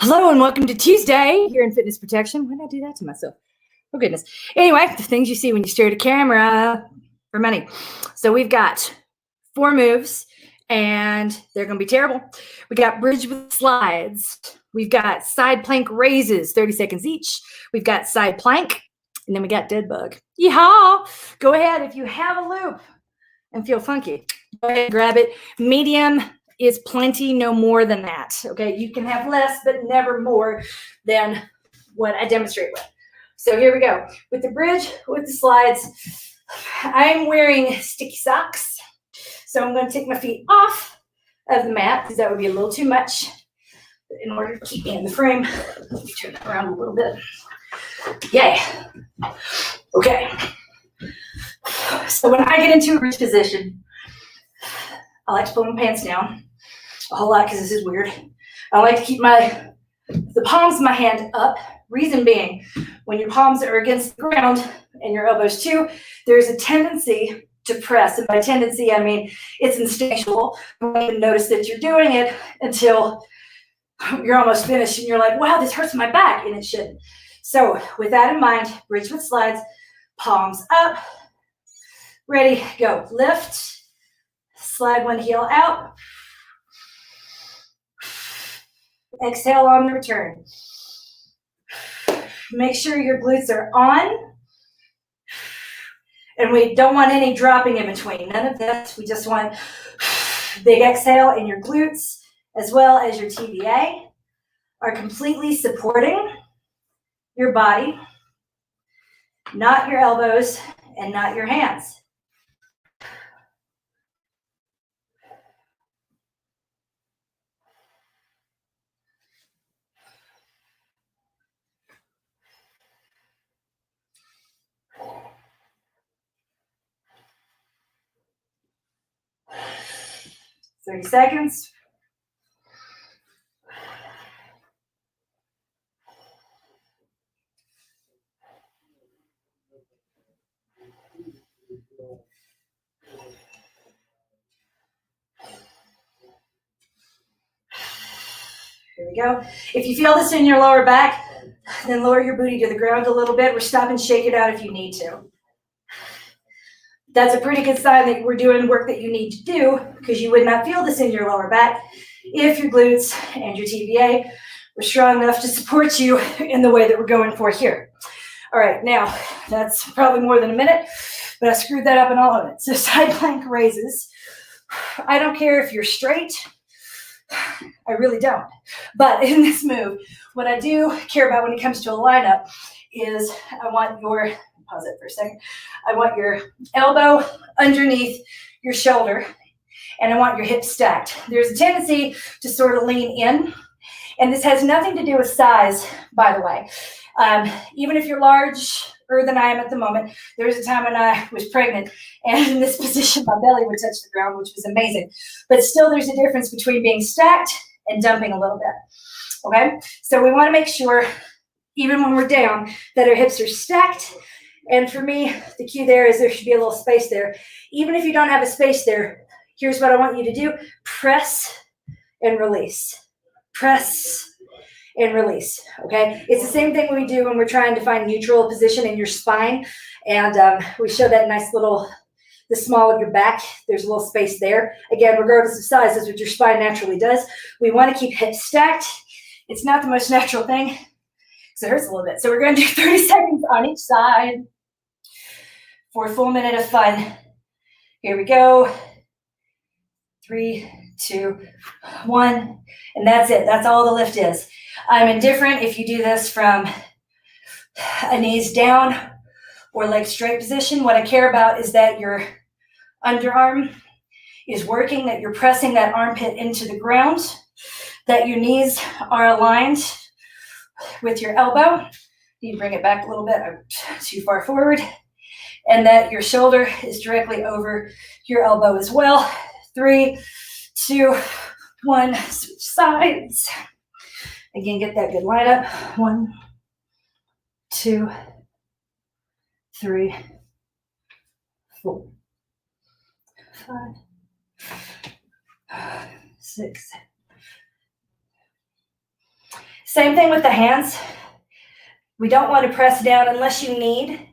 Hello and welcome to Tuesday here in Fitness Protection. Why did I do that to myself? Oh, goodness. Anyway, the things you see when you stare at a camera for money. So we've got 4 moves, and they're going to be terrible. We got bridge with slides. We've got side plank raises, 30 seconds each. We've got side plank, and then we got dead bug. Yeehaw! Go ahead. If you have a loop and feel funky, go ahead and grab it. Medium is plenty, no more than that. Okay, you can have less, but never more than what I demonstrate with. So here we go. With the bridge, with the slides, I'm wearing sticky socks. So I'm going to take my feet off of the mat because that would be a little too much in order to keep me in the frame. Let me turn that around a little bit. Yay. Okay. So when I get into a bridge position, I like to pull my pants down a whole lot because this is weird. I like to keep the palms of my hand up. Reason being, when your palms are against the ground and your elbows too, there's a tendency to press. And by tendency, I mean it's instinctual. You won't even notice that you're doing it until you're almost finished and you're like, wow, this hurts my back, and it shouldn't. So with that in mind, bridge with slides, palms up, ready, go. Lift, slide one heel out. Exhale on the return. Make sure your glutes are on. And we don't want any dropping in between. None of this. We just want big exhale, in your glutes as well as your TVA are completely supporting your body, not your elbows and not your hands. Thirty seconds. Here we go. If you feel this in your lower back, then lower your booty to the ground a little bit, or stop and shake it out if you need to. That's a pretty good sign that we're doing work that you need to do, because you would not feel this in your lower back if your glutes and your TVA were strong enough to support you in the way that we're going for here. All right, now that's probably more than a minute, but I screwed that up in all of it. So side plank raises. I don't care if you're straight. I really don't. But in this move, what I do care about when it comes to a lineup is I want your, pause it for a second, I want your elbow underneath your shoulder, and I want your hips stacked. There's a tendency to sort of lean in, and this has nothing to do with size, by the way. Even if you're larger than I am at the moment, there was a time when I was pregnant, and in this position, my belly would touch the ground, which was amazing. But still, there's a difference between being stacked and dumping a little bit, okay? So we want to make sure, even when we're down, that our hips are stacked. And for me, the key there is there should be a little space there. Even if you don't have a space there, here's what I want you to do. Press and release. Press and release, okay? It's the same thing we do when we're trying to find neutral position in your spine. And we show that nice little, the small of your back, there's a little space there. Again, regardless of size, that's what your spine naturally does. We want to keep hips stacked. It's not the most natural thing, because it hurts a little bit. So we're going to do 30 seconds on each side for a full minute of fun. Here we go. 3, 2, 1. And that's it. That's all the lift is. I'm indifferent if you do this from a knees down or leg straight position. What I care about is that your underarm is working, that you're pressing that armpit into the ground, that your knees are aligned with your elbow. You bring it back a little bit, I'm too far forward, and that your shoulder is directly over your elbow as well. 3, 2, 1, switch sides. Again, get that good line up. 1, 2, 3, 4, 5, 6. Same thing with the hands. We don't want to press down unless you need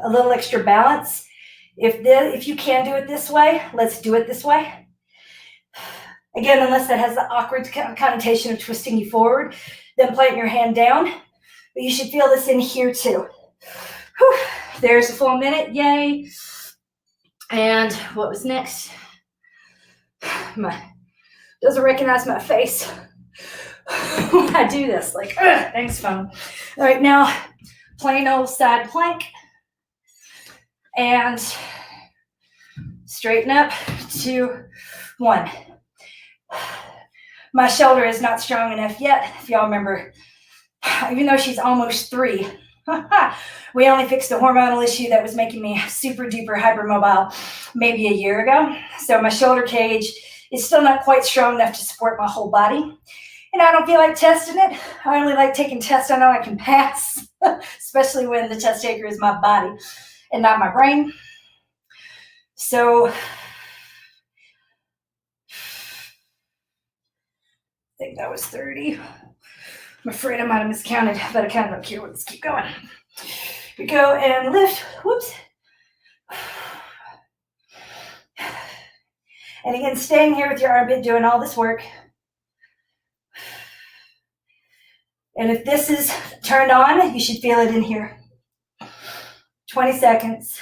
a little extra balance. If you can do it this way, let's do it this way. Again, unless that has the awkward connotation of twisting you forward, then plant your hand down. But you should feel this in here too. Whew. There's a full minute, yay. And what was next? Doesn't recognize my face when I do this, like, thanks, phone. All right, now, plain old side plank. And straighten up, 2, 1. My shoulder is not strong enough yet. If y'all remember, even though she's almost 3, we only fixed a hormonal issue that was making me super duper hypermobile maybe a year ago. So my shoulder cage is still not quite strong enough to support my whole body. And I don't feel like testing it. I only like taking tests I know I can pass, especially when the test taker is my body and not my brain. So I think that was 30. I'm afraid I might have miscounted, but I kind of don't care. Let's keep going. Here we go, and lift. Whoops. And again, staying here with your armpit, doing all this work. And if this is turned on, you should feel it in here. 20 seconds.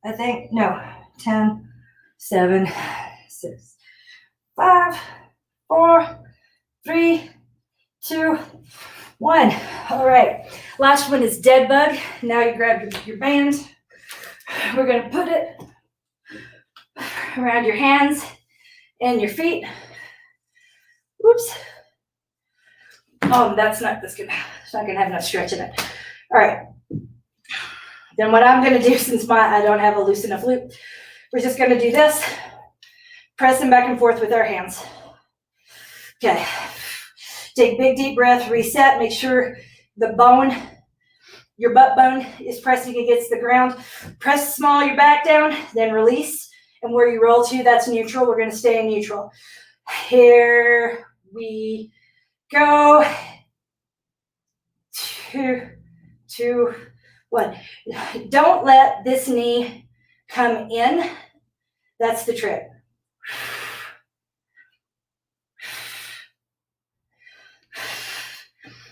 I think, no, 10, 7, 6, 5, 4, 3, 2, 1. All right, last one is dead bug. Now you grab your band. We're gonna put it around your hands and your feet. Oops. Oh, that's not good. It's not gonna have enough stretch in it. All right. Then what I'm gonna do, since I don't have a loose enough loop, we're just gonna do this, pressing back and forth with our hands. Okay. Take a big deep breath, reset, make sure the bone, your butt bone is pressing against the ground. Press small your back down, then release. And where you roll to, that's neutral. We're gonna stay in neutral. Here we go. 2, 2, 1. Don't let this knee come in. That's the trick.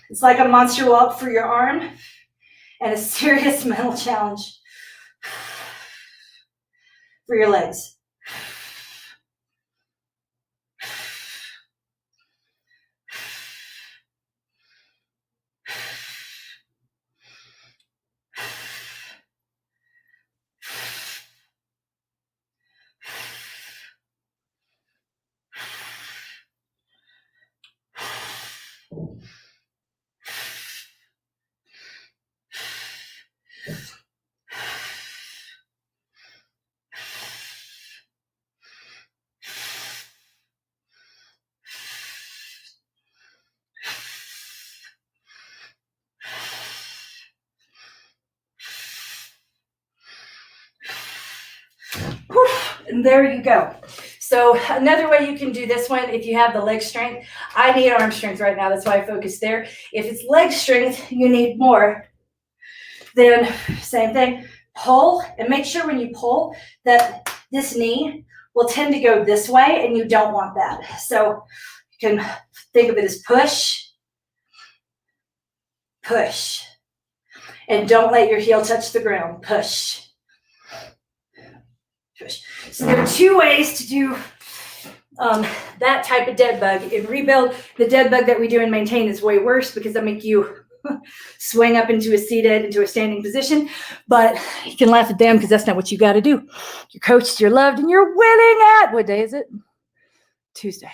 It's like a monster walk for your arm and a serious mental challenge for your legs. And there you go. So another way you can do this one, if you have the leg strength, I need arm strength right now. That's why I focus there. If it's leg strength, you need more. Then same thing, pull, and make sure when you pull that this knee will tend to go this way, and you don't want that. So you can think of it as push, push, and don't let your heel touch the ground. Push. So there are 2 ways to do that type of dead bug. In ReBuild, the dead bug that we do and maintain is way worse because that make you swing up into a seated, into a standing position. But you can laugh at them because that's not what you got to do. You're coached, you're loved, and you're winning at, what day is it? Tuesday.